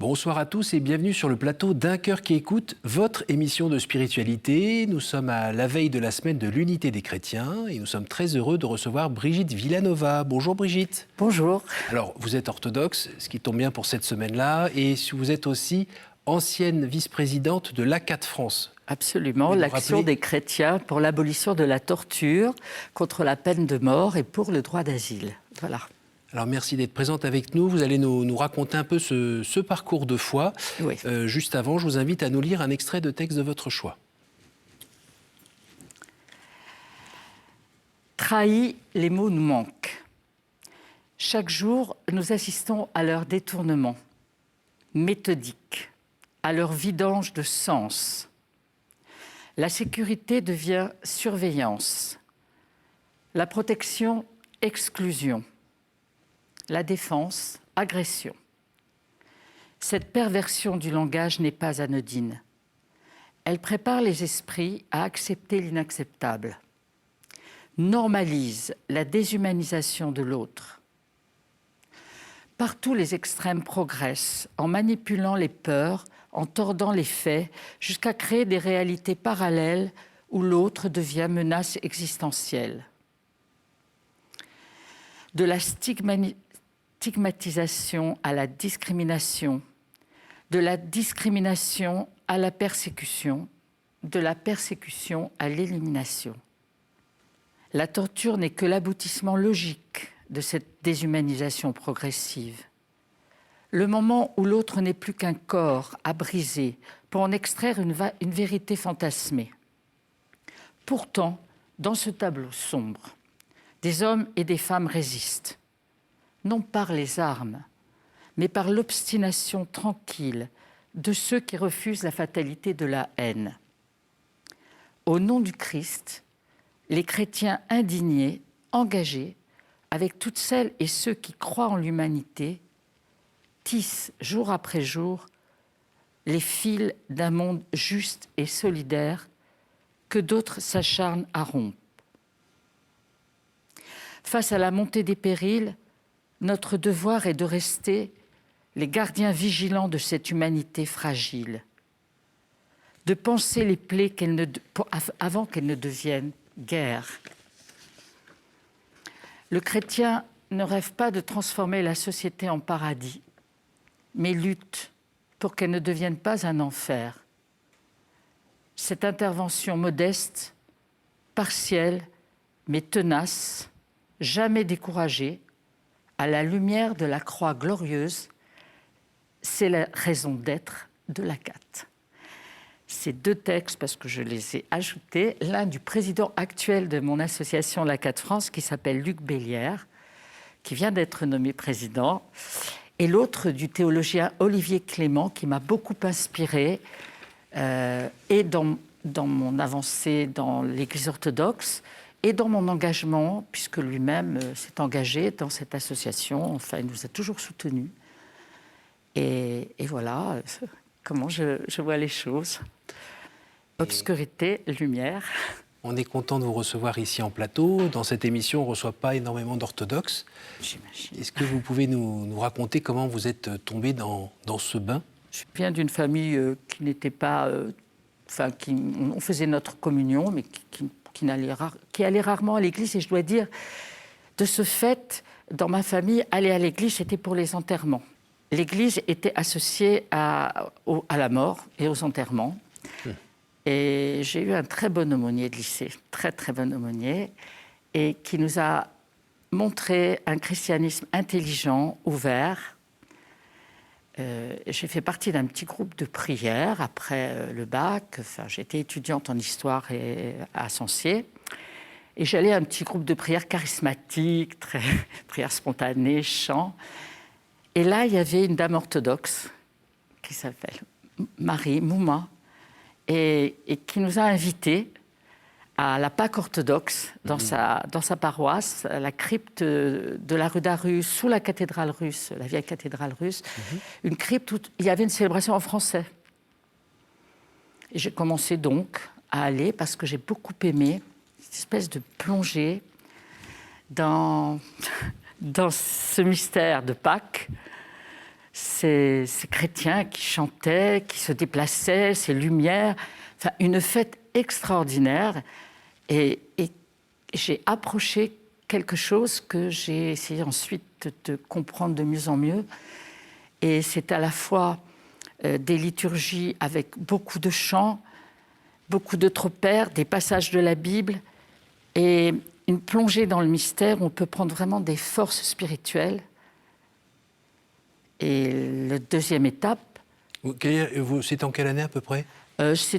Bonsoir à tous et bienvenue sur le plateau d'Un cœur qui écoute, votre émission de spiritualité. Nous sommes à la veille de la semaine de l'unité des chrétiens et nous sommes très heureux de recevoir Brigitte Villanova. Bonjour Brigitte. Bonjour. Alors, vous êtes orthodoxe, ce qui tombe bien pour cette semaine-là, et vous êtes aussi ancienne vice-présidente de l'ACAT France. Absolument, l'Action des chrétiens pour l'abolition de la torture, contre la peine de mort et pour le droit d'asile. Voilà. Alors merci d'être présente avec nous. Vous allez nous raconter un peu ce parcours de foi. Oui. Juste avant, je vous invite à nous lire un extrait de texte de votre choix. Trahis, les mots nous manquent. Chaque jour, nous assistons à leur détournement méthodique, à leur vidange de sens. La sécurité devient surveillance, la protection, exclusion. La défense, agression. Cette perversion du langage n'est pas anodine. Elle prépare les esprits à accepter l'inacceptable, normalise la déshumanisation de l'autre. Partout, les extrêmes progressent en manipulant les peurs, en tordant les faits, jusqu'à créer des réalités parallèles où l'autre devient menace existentielle. De la stigmatisation à la discrimination, de la discrimination à la persécution, de la persécution à l'élimination. La torture n'est que l'aboutissement logique de cette déshumanisation progressive. Le moment où l'autre n'est plus qu'un corps à briser pour en extraire une vérité fantasmée. Pourtant, dans ce tableau sombre, des hommes et des femmes résistent. Non par les armes, mais par l'obstination tranquille de ceux qui refusent la fatalité de la haine. Au nom du Christ, les chrétiens indignés, engagés, avec toutes celles et ceux qui croient en l'humanité, tissent jour après jour les fils d'un monde juste et solidaire que d'autres s'acharnent à rompre. Face à la montée des périls, notre devoir est de rester les gardiens vigilants de cette humanité fragile, de panser les plaies avant qu'elles ne deviennent guerre. Le chrétien ne rêve pas de transformer la société en paradis, mais lutte pour qu'elle ne devienne pas un enfer. Cette intervention modeste, partielle, mais tenace, jamais découragée, à la lumière de la croix glorieuse, c'est la raison d'être de l'ACAT. Ces deux textes, parce que je les ai ajoutés, l'un du président actuel de mon association l'ACAT France, qui s'appelle Luc Bélière, qui vient d'être nommé président, et l'autre du théologien Olivier Clément, qui m'a beaucoup inspiré, et dans mon avancée dans l'Église orthodoxe, et dans mon engagement, puisque lui-même s'est engagé dans cette association, enfin, il nous a toujours soutenus. Et voilà comment je vois les choses. Obscurité, lumière. On est content de vous recevoir ici en plateau. Dans cette émission, on ne reçoit pas énormément d'orthodoxes. J'imagine. Est-ce que vous pouvez nous raconter comment vous êtes tombé dans ce bain? Je viens d'une famille qui n'était pas... on faisait notre communion, mais qui allait rarement à l'église. Et je dois dire, de ce fait, dans ma famille, aller à l'église, c'était pour les enterrements. L'église était associée à la mort et aux enterrements. Et j'ai eu un très bon aumônier de lycée, très très bon aumônier, et qui nous a montré un christianisme intelligent, ouvert. J'ai fait partie d'un petit groupe de prière après le bac. Enfin, j'étais étudiante en histoire à Sancier. Et j'allais à un petit groupe de prière charismatique, très prière spontanée, chant. Et là, il y avait une dame orthodoxe qui s'appelle Marie Mouma et qui nous a invités à la Pâque orthodoxe dans sa paroisse, à la crypte de la rue d'Arus, sous la cathédrale russe, la vieille cathédrale russe, une crypte où il y avait une célébration en français. Et j'ai commencé donc à aller, parce que j'ai beaucoup aimé cette espèce de plongée dans ce mystère de Pâques, ces chrétiens qui chantaient, qui se déplaçaient, ces lumières, enfin une fête extraordinaire. Et j'ai approché quelque chose que j'ai essayé ensuite de comprendre de mieux en mieux. Et c'est à la fois des liturgies avec beaucoup de chants, beaucoup de tropères, des passages de la Bible et une plongée dans le mystère où on peut prendre vraiment des forces spirituelles. Et la deuxième étape... C'est en quelle année à peu près? Je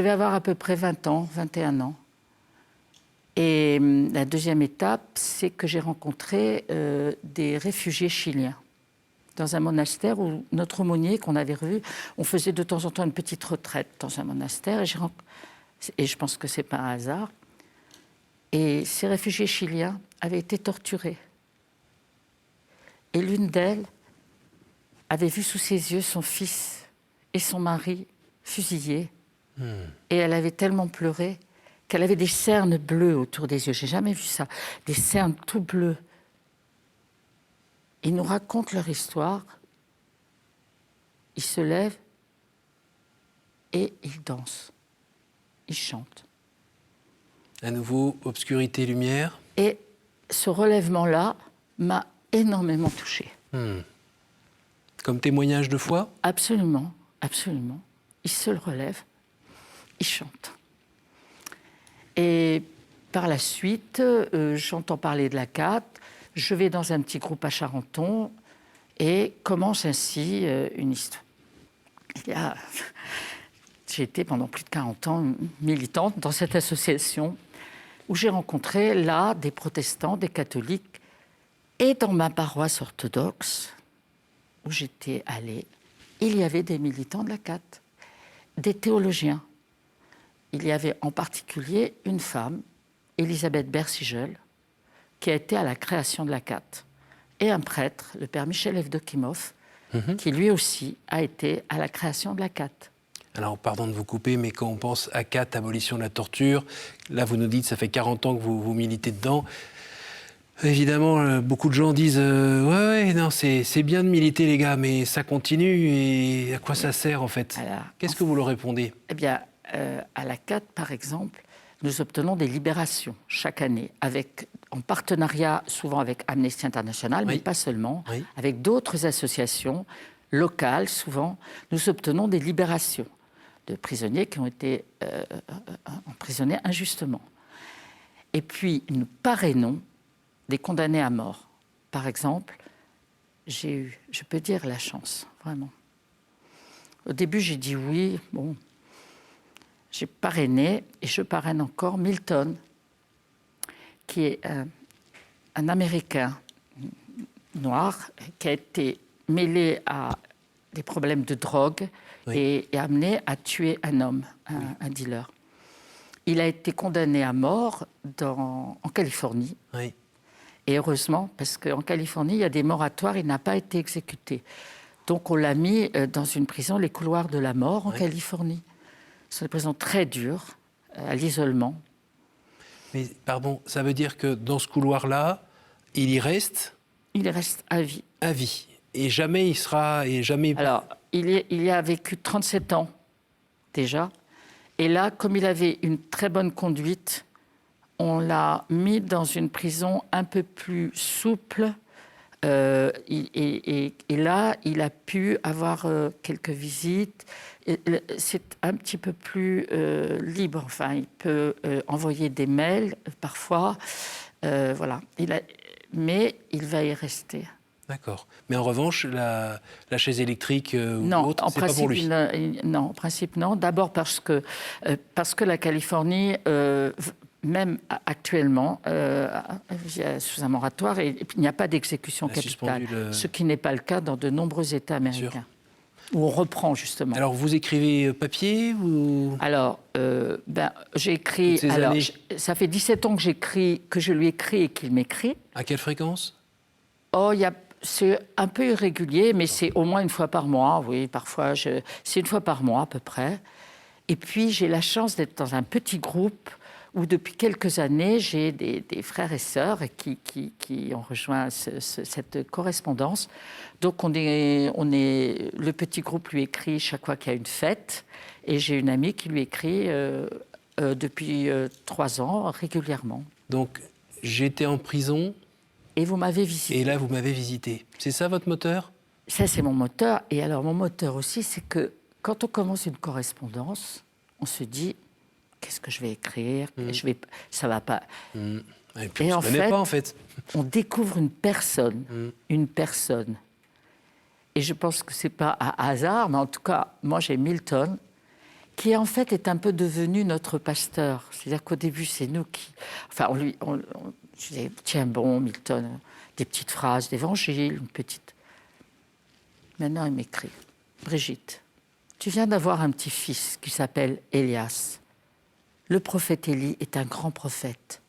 vais avoir à peu près 20 ans, 21 ans. Et la deuxième étape, c'est que j'ai rencontré des réfugiés chiliens dans un monastère où notre aumônier qu'on avait revu, on faisait de temps en temps une petite retraite dans un monastère. Et je pense que ce n'est pas un hasard. Et ces réfugiés chiliens avaient été torturés. Et l'une d'elles avait vu sous ses yeux son fils et son mari fusillés. Et elle avait tellement pleuré qu'elle avait des cernes bleues autour des yeux. Je n'ai jamais vu ça. Des cernes tout bleues. Ils nous racontent leur histoire. Ils se lèvent et ils dansent. Ils chantent. À nouveau, obscurité, lumière. Et ce relèvement-là m'a énormément touchée. Comme témoignage de foi? Absolument, absolument. Ils se relèvent, ils chantent. Et par la suite, j'entends parler de la CAT, je vais dans un petit groupe à Charenton et commence ainsi une histoire. J'ai été pendant plus de 40 ans militante dans cette association où j'ai rencontré là des protestants, des catholiques, et dans ma paroisse orthodoxe où j'étais allée, il y avait des militants de la CAT, des théologiens. Il y avait en particulier une femme, Elisabeth Bersigel, qui a été à la création de la CAT, et un prêtre, le père Michel Evdokimov, qui lui aussi a été à la création de la CAT. Alors, pardon de vous couper, mais quand on pense à CAT, abolition de la torture, là, vous nous dites, ça fait 40 ans que vous militez dedans. Évidemment, beaucoup de gens disent ouais, non, c'est bien de militer, les gars, mais ça continue, et à quoi ça sert, en fait? Qu'est-ce que vous leur répondez? Eh bien, à la CAT, par exemple, nous obtenons des libérations chaque année, en partenariat souvent avec Amnesty International, mais pas seulement, avec d'autres associations locales, souvent, nous obtenons des libérations de prisonniers qui ont été emprisonnés injustement. Et puis, nous parrainons des condamnés à mort. Par exemple, j'ai eu, je peux dire, la chance, vraiment. Au début, j'ai dit oui, bon. J'ai parrainé, et je parraine encore, Milton, qui est un Américain noir qui a été mêlé à des problèmes de drogue et amené à tuer un homme, un dealer. Il a été condamné à mort en Californie. Oui. Et heureusement, parce qu'en Californie, il y a des moratoires, il n'a pas été exécuté. Donc on l'a mis dans une prison, les couloirs de la mort, en Californie. Ce sont des prisons très dures, à l'isolement. Mais pardon, ça veut dire que dans ce couloir-là, il y reste? Il y reste à vie. À vie. Et jamais il sera... Et jamais... Alors, il y a vécu 37 ans, déjà. Et là, comme il avait une très bonne conduite, on l'a mis dans une prison un peu plus souple. Et là, il a pu avoir quelques visites. C'est un petit peu plus libre. Enfin, il peut envoyer des mails parfois. Voilà. Mais il va y rester. D'accord. Mais en revanche, la chaise électrique ou autre, c'est pas pour lui? Non, en principe, non. D'abord parce que la Californie... même actuellement, sous un moratoire, et il n'y a pas d'exécution capitale, ce qui n'est pas le cas dans de nombreux États américains, où on reprend justement. Alors, vous écrivez papier ou... Alors, j'ai écrit... Alors, ça fait 17 ans que j'écris, que je lui écris et qu'il m'écrit. À quelle fréquence? C'est un peu irrégulier, mais c'est au moins une fois par mois, oui, parfois, c'est une fois par mois à peu près. Et puis, j'ai la chance d'être dans un petit groupe où depuis quelques années, j'ai des frères et sœurs qui ont rejoint cette correspondance. Donc le petit groupe lui écrit chaque fois qu'il y a une fête, et j'ai une amie qui lui écrit depuis 3 ans régulièrement. Donc, j'étais en prison. Et vous m'avez visité. Et là, vous m'avez visité. C'est ça votre moteur ? Ça, c'est mon moteur. Et alors, mon moteur aussi, c'est que quand on commence une correspondance, on se dit, qu'est-ce que je vais écrire ? Ça va pas. Et puis, on ne se connaît pas, en fait. On découvre une personne. Une personne. Et je pense que ce n'est pas à hasard, mais en tout cas, moi, j'ai Milton, qui en fait est un peu devenu notre pasteur. C'est-à-dire qu'au début, c'est nous qui... Enfin, je disais, tiens bon, Milton, des petites phrases d'évangile, une petite... Maintenant, il m'écrit, Brigitte, tu viens d'avoir un petit-fils qui s'appelle Élias. Le prophète Élie est un grand prophète.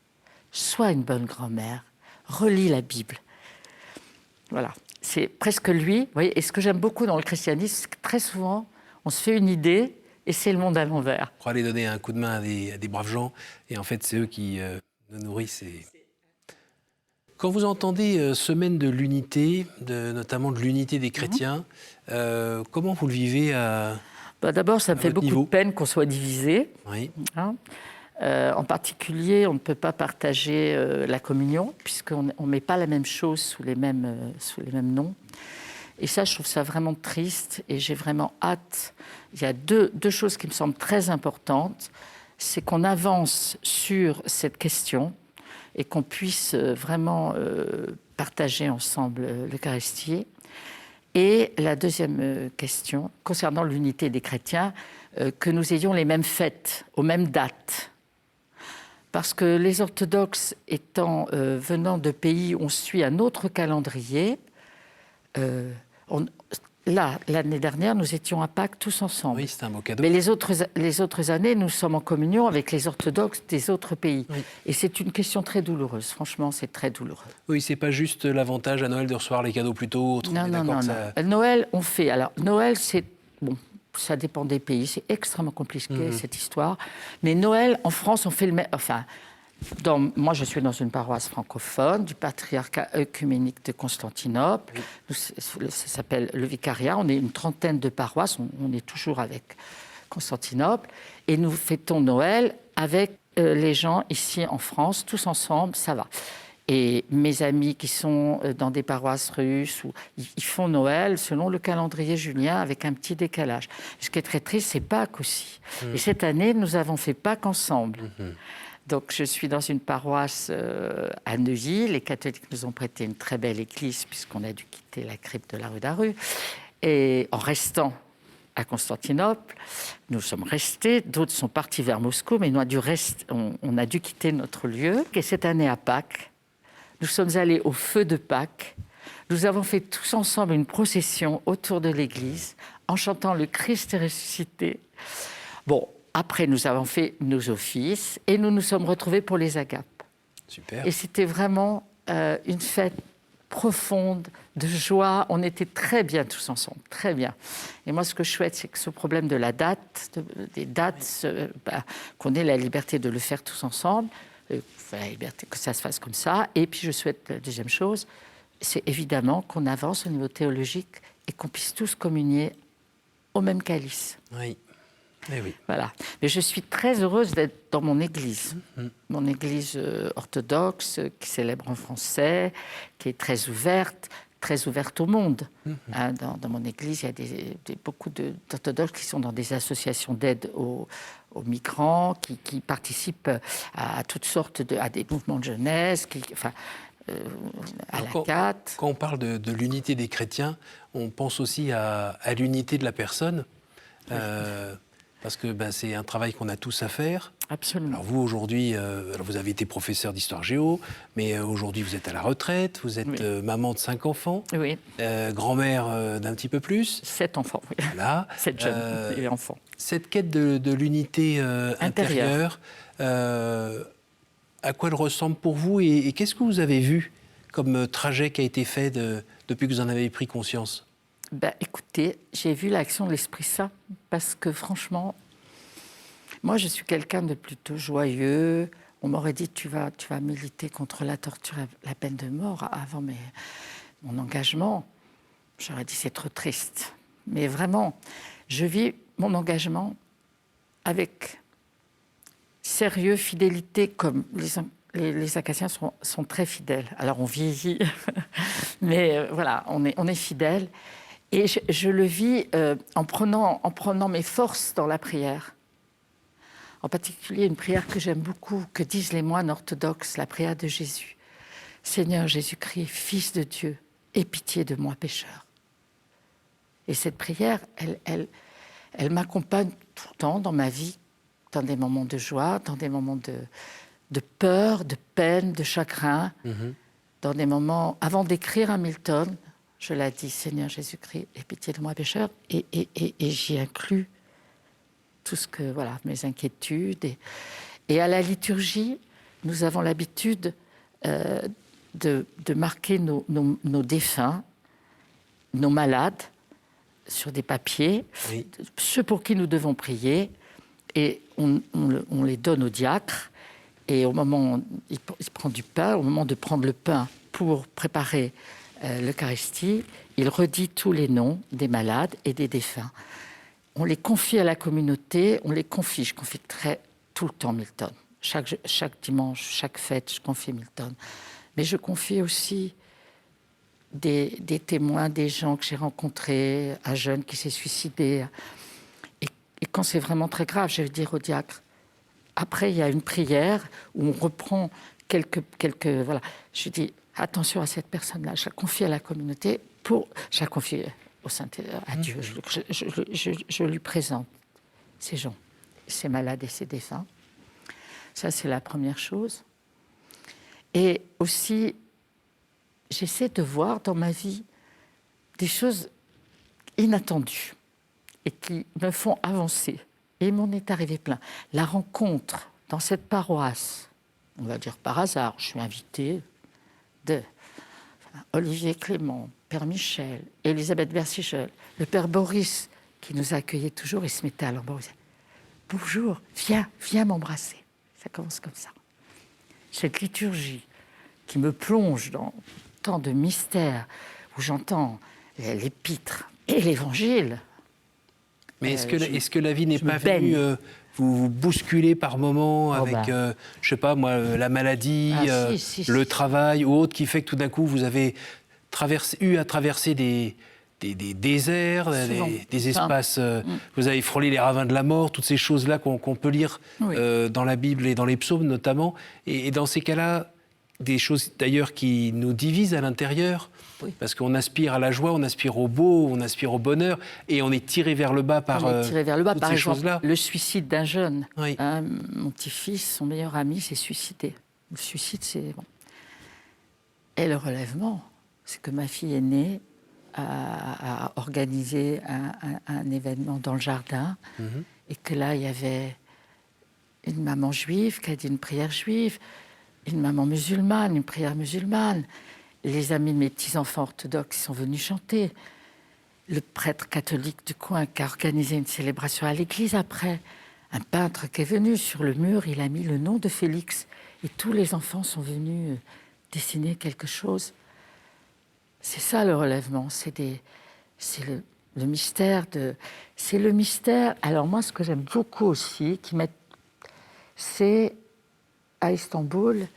Sois une bonne grand-mère, relis la Bible. Voilà, c'est presque lui. Vous voyez, et ce que j'aime beaucoup dans le christianisme, c'est que très souvent, on se fait une idée et c'est le monde à l'envers. Pour aller donner un coup de main à des braves gens, et en fait, c'est eux qui nous nourrissent. Quand vous entendez Semaine de l'unité, notamment de l'unité des chrétiens, comment vous le vivez D'abord, ça me fait beaucoup de peine qu'on soit divisé. Oui. Hein, en particulier, on ne peut pas partager la communion, puisqu'on ne met pas la même chose sous les mêmes noms. Et ça, je trouve ça vraiment triste, et j'ai vraiment hâte. Il y a deux choses qui me semblent très importantes. C'est qu'on avance sur cette question, et qu'on puisse vraiment partager ensemble l'Eucharistie. Et la deuxième question, concernant l'unité des chrétiens, que nous ayons les mêmes fêtes, aux mêmes dates. Parce que les orthodoxes venant de pays où on suit un autre calendrier, l'année dernière, nous étions à Pâques tous ensemble. Oui, c'est un beau cadeau. Mais les autres années, nous sommes en communion avec les orthodoxes des autres pays. Oui. Et c'est une question très douloureuse. Franchement, c'est très douloureux. Oui, c'est pas juste l'avantage à Noël de recevoir les cadeaux plus tôt. Non. Noël, on fait. Alors, Noël, c'est... Bon, ça dépend des pays. C'est extrêmement compliqué, cette histoire. Mais Noël, en France, on fait le même... Enfin... moi, je suis dans une paroisse francophone du patriarcat œcuménique de Constantinople. Ça s'appelle le vicariat. On est une trentaine de paroisses. On est toujours avec Constantinople. Et nous fêtons Noël avec les gens ici en France, tous ensemble, ça va. Et mes amis qui sont dans des paroisses russes, ils font Noël selon le calendrier julien avec un petit décalage. Ce qui est très triste, c'est Pâques aussi. Et cette année, nous avons fait Pâques ensemble. Donc, je suis dans une paroisse à Neuilly. Les catholiques nous ont prêté une très belle église puisqu'on a dû quitter la crypte de la rue d'Aru. Et en restant à Constantinople, nous sommes restés. D'autres sont partis vers Moscou, mais on a dû quitter notre lieu. Et cette année, à Pâques, nous sommes allés au feu de Pâques. Nous avons fait tous ensemble une procession autour de l'église en chantant « Le Christ est ressuscité ». Bon, après, nous avons fait nos offices et nous nous sommes retrouvés pour les agapes. Super. Et c'était vraiment une fête profonde, de joie. On était très bien tous ensemble, très bien. Et moi, ce que je souhaite, c'est que ce problème de la date, des dates, qu'on ait la liberté de le faire tous ensemble, la liberté que ça se fasse comme ça. Et puis, je souhaite la deuxième chose, c'est évidemment qu'on avance au niveau théologique et qu'on puisse tous communier au même calice. Oui. Eh oui. Voilà. Mais je suis très heureuse d'être dans mon église. Mon église orthodoxe, qui célèbre en français, qui est très ouverte au monde. Dans mon église, il y a beaucoup d'orthodoxes qui sont dans des associations d'aide aux migrants, qui participent à toutes sortes à des mouvements de jeunesse, à la CAT. Quand on parle de l'unité des chrétiens, on pense aussi à l'unité de la personne. Parce que c'est un travail qu'on a tous à faire. Absolument. Alors vous, aujourd'hui, vous avez été professeur d'histoire géo, mais aujourd'hui, vous êtes à la retraite, vous êtes maman de 5 enfants, grand-mère d'un petit peu plus. 7 enfants, oui. Voilà. 7 jeunes et enfants. Cette quête de l'unité intérieure, à quoi elle ressemble pour vous et qu'est-ce que vous avez vu comme trajet qui a été fait depuis que vous en avez pris conscience ? Écoutez, j'ai vu l'action de l'Esprit Saint parce que franchement, Moi, je suis quelqu'un de plutôt joyeux. On m'aurait dit, tu vas militer contre la torture, la peine de mort avant mon engagement. J'aurais dit, c'est trop triste. Mais vraiment, je vis mon engagement avec sérieux, fidélité, comme les Acaciens sont très fidèles. Alors, on vieillit, mais voilà, on est fidèles. Et je le vis en prenant mes forces dans la prière. En particulier, une prière que j'aime beaucoup, que disent les moines orthodoxes, la prière de Jésus. « Seigneur Jésus-Christ, Fils de Dieu, aie pitié de moi, pécheur. » Et cette prière, elle m'accompagne tout le temps dans ma vie, dans des moments de joie, dans des moments de peur, de peine, de chagrin, dans des moments... Avant d'écrire à Milton, je l'ai dit, « Seigneur Jésus-Christ, aie pitié de moi, pécheur. » Et j'y inclus tout ce que, voilà, mes inquiétudes. Et à la liturgie, nous avons l'habitude de marquer nos défunts, nos malades, sur des papiers, oui. Ceux pour qui nous devons prier, et on les donne au diacre, et au moment, il prend du pain, au moment de prendre le pain pour préparer l'Eucharistie, il redit tous les noms des malades et des défunts. On les confie à la communauté, je confie tout le temps Milton. Chaque dimanche, chaque fête, je confie Milton. Mais je confie aussi des témoins, des gens que j'ai rencontrés, un jeune qui s'est suicidé. Et quand c'est vraiment très grave, je vais dire au diacre. Après, il y a une prière où on reprend quelques voilà. Je dis attention à cette personne-là. Je la confie à la communauté je la confie au Saint-Esprit, à Dieu. Je lui présente ces gens, ces malades et ces défunts. Ça, c'est la première chose. Et aussi, j'essaie de voir dans ma vie des choses inattendues et qui me font avancer. Et il m'en est arrivé plein. La rencontre dans cette paroisse, on va dire par hasard, je suis invitée de Olivier Clément, Père Michel, Elisabeth Versichel, le Père Boris, qui nous accueillait toujours, il se mettait à l'embrasser. « Bonjour, viens m'embrasser. » Ça commence comme ça. Cette liturgie qui me plonge dans tant de mystères, où j'entends l'épître et l'évangile. Mais est-ce que la vie n'est pas venue vous bousculer par moments avec, je sais pas moi, la maladie, le travail ou autre, qui fait que tout d'un coup vous avez eu à traverser des déserts, des espaces, vous avez frôlé les ravins de la mort, toutes ces choses-là qu'on peut lire dans la Bible et dans les psaumes notamment. Et dans ces cas-là, des choses d'ailleurs qui nous divisent à l'intérieur, parce qu'on aspire à la joie, on aspire au beau, on aspire au bonheur, et on est tiré vers le bas par toutes par ces exemple, choses-là. Le suicide d'un jeune. Oui. Mon petit-fils, son meilleur ami, s'est suicidé. Le suicide, c'est... Bon. Et le relèvement, c'est que ma fille aînée a organisé un événement dans le jardin, et que là, il y avait une maman juive qui a dit une prière juive, une maman musulmane, une prière musulmane. Les amis de mes petits-enfants orthodoxes sont venus chanter. Le prêtre catholique du coin qui a organisé une célébration à l'église après. Un peintre qui est venu sur le mur, il a mis le nom de Félix. Et tous les enfants sont venus dessiner quelque chose. C'est ça le relèvement, c'est le mystère de... C'est le mystère... Alors moi, ce que j'aime beaucoup aussi, c'est à Istanbul,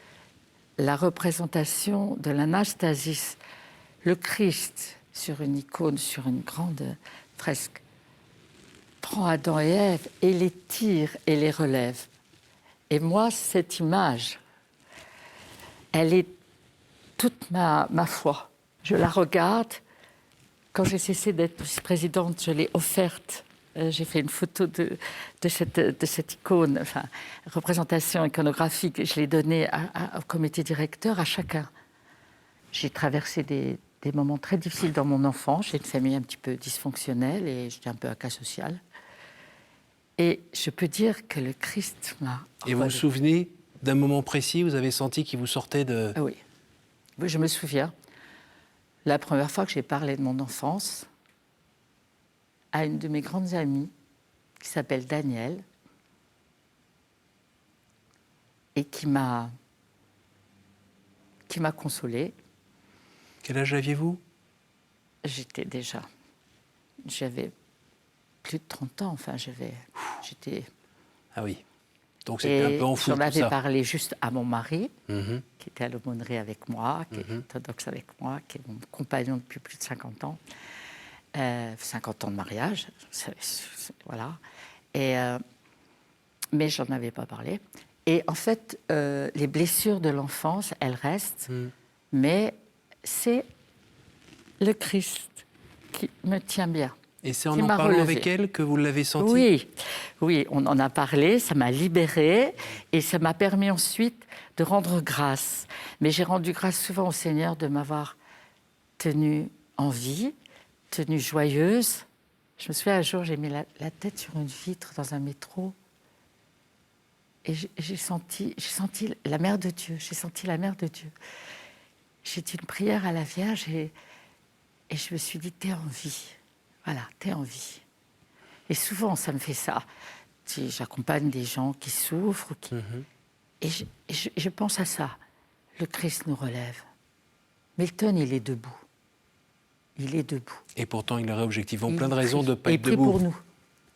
la représentation de l'Anastasis, le Christ sur une icône, sur une grande fresque, prend Adam et Ève et les tire et les relève. Et moi, cette image, elle est toute ma foi. Je la regarde. Quand j'ai cessé d'être vice-présidente, je l'ai offerte. J'ai fait une photo de cette icône, enfin, représentation iconographique. Je l'ai donnée au comité directeur, à chacun. J'ai traversé des moments très difficiles dans mon enfance. J'ai une famille un petit peu dysfonctionnelle et j'étais un peu à cas social. Et je peux dire que le Christ m'a... Et vous vous souvenez d'un moment précis, vous avez senti qu'il vous sortait de... Oui, je me souviens. La première fois que j'ai parlé de mon enfance à une de mes grandes amies, qui s'appelle Danielle, et qui m'a consolée. Quel âge aviez-vous? J'avais plus de 30 ans, enfin j'étais... Ah oui, donc c'était un peu en fou j'en tout avais ça. parlé juste à mon mari, Mhm. qui était à l'aumônerie avec moi, qui est orthodoxe avec moi, qui est mon compagnon depuis plus de 50 ans. 50 ans de mariage, voilà. Mais j'en avais pas parlé. Et en fait, les blessures de l'enfance, elles restent, mais c'est le Christ qui me tient bien. Et c'est en qui en m'a parlant relevée. avec elle que vous l'avez senti? Oui, on en a parlé, ça m'a libérée et ça m'a permis ensuite de rendre grâce. Mais j'ai rendu grâce souvent au Seigneur de m'avoir tenue en vie, tenue joyeuse. Je me souviens, un jour, j'ai mis la tête sur une vitre dans un métro et j'ai senti la mère de Dieu. J'ai senti la mère de Dieu. J'ai dit une prière à la Vierge et je me suis dit, t'es en vie. Voilà, t'es en vie. Et souvent, ça me fait ça. J'accompagne des gens qui souffrent. Et je pense à ça. Le Christ nous relève. Milton, il est debout. Il est debout. Et pourtant, il aurait objectivement Il plein de raisons prie. de ne pas Et être il prie debout. pour nous.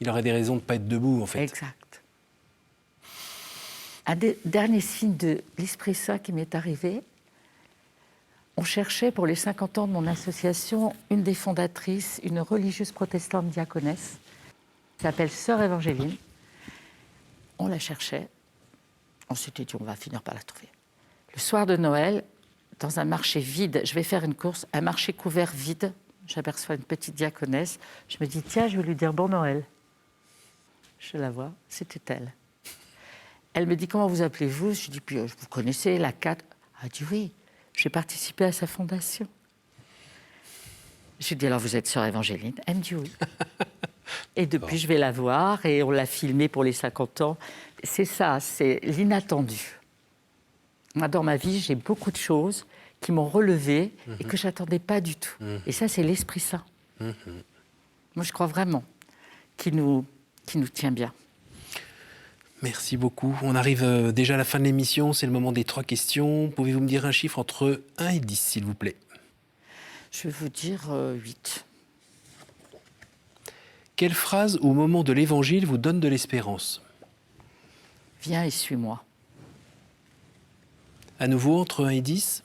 Il aurait des raisons de ne pas être debout, en fait. Exact. Un des derniers signes de l'Esprit Saint qui m'est arrivé, on cherchait pour les 50 ans de mon association une des fondatrices, une religieuse protestante diaconesse, qui s'appelle Sœur Évangéline. On la cherchait. On s'était dit, on va finir par la trouver. Le soir de Noël, dans un marché vide, je vais faire une course, un marché couvert vide, j'aperçois une petite diaconesse. Je me dis, tiens, je vais lui dire bon Noël. Je la vois, c'était elle. Elle me dit, comment vous appelez-vous? Je dis, puis vous connaissez la 4. Elle dit, oui, j'ai participé à sa fondation. Je lui dis, alors vous êtes sœur Évangéline? Elle me dit oui. Et depuis, je vais la voir et on l'a filmée pour les 50 ans. C'est ça, c'est l'inattendu. Moi, dans ma vie, j'ai beaucoup de choses qui m'ont relevée et que je n'attendais pas du tout. Et ça, c'est l'Esprit Saint. Moi, je crois vraiment qu'il nous tient bien. Merci beaucoup. On arrive déjà à la fin de l'émission. C'est le moment des 3 questions. Pouvez-vous me dire un chiffre entre 1 et 10, s'il vous plaît? Je vais vous dire 8. Quelle phrase ou moment de l'Évangile vous donne de l'espérance? Viens et suis-moi. À nouveau, entre 1 et 10?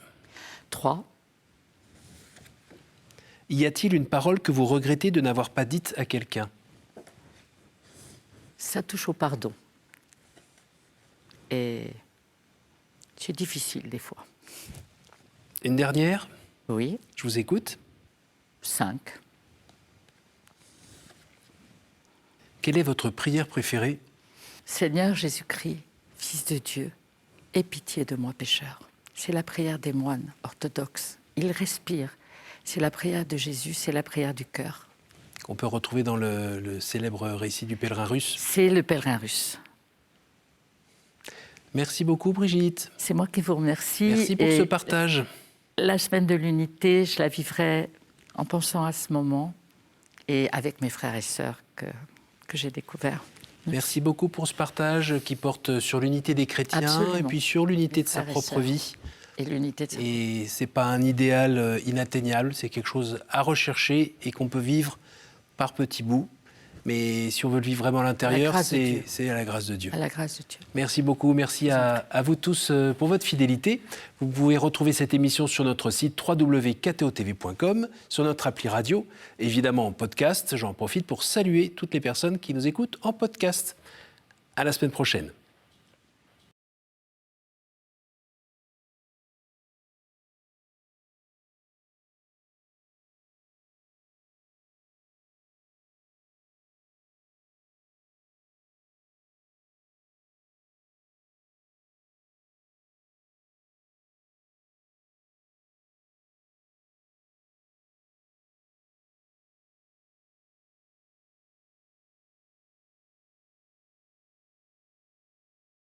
3. Y a-t-il une parole que vous regrettez de n'avoir pas dite à quelqu'un? Ça touche au pardon. Et c'est difficile des fois. Une dernière? Oui, Je vous écoute. 5. Quelle est votre prière préférée? Seigneur Jésus-Christ, Fils de Dieu, aie pitié de moi pécheur. C'est la prière des moines orthodoxes. Ils respirent. C'est la prière de Jésus, c'est la prière du cœur. Qu'on peut retrouver dans le célèbre récit du pèlerin russe. C'est le pèlerin russe. Merci beaucoup, Brigitte. C'est moi qui vous remercie. Merci pour ce partage. La semaine de l'unité, je la vivrai en pensant à ce moment et avec mes frères et sœurs que j'ai découverts. Merci beaucoup pour ce partage qui porte sur l'unité des chrétiens. Absolument. Et puis sur l'unité de sa Frères et propre sœurs. vie. Et l'unité de sa Et c'est pas un idéal inatteignable, c'est quelque chose à rechercher et qu'on peut vivre par petits bouts. Mais si on veut le vivre vraiment à l'intérieur, c'est à la grâce de Dieu. à la grâce de Dieu. Merci beaucoup, merci à vous tous pour votre fidélité. Vous pouvez retrouver cette émission sur notre site www.ktotv.com, sur notre appli radio, évidemment en podcast. J'en profite pour saluer toutes les personnes qui nous écoutent en podcast. À la semaine prochaine.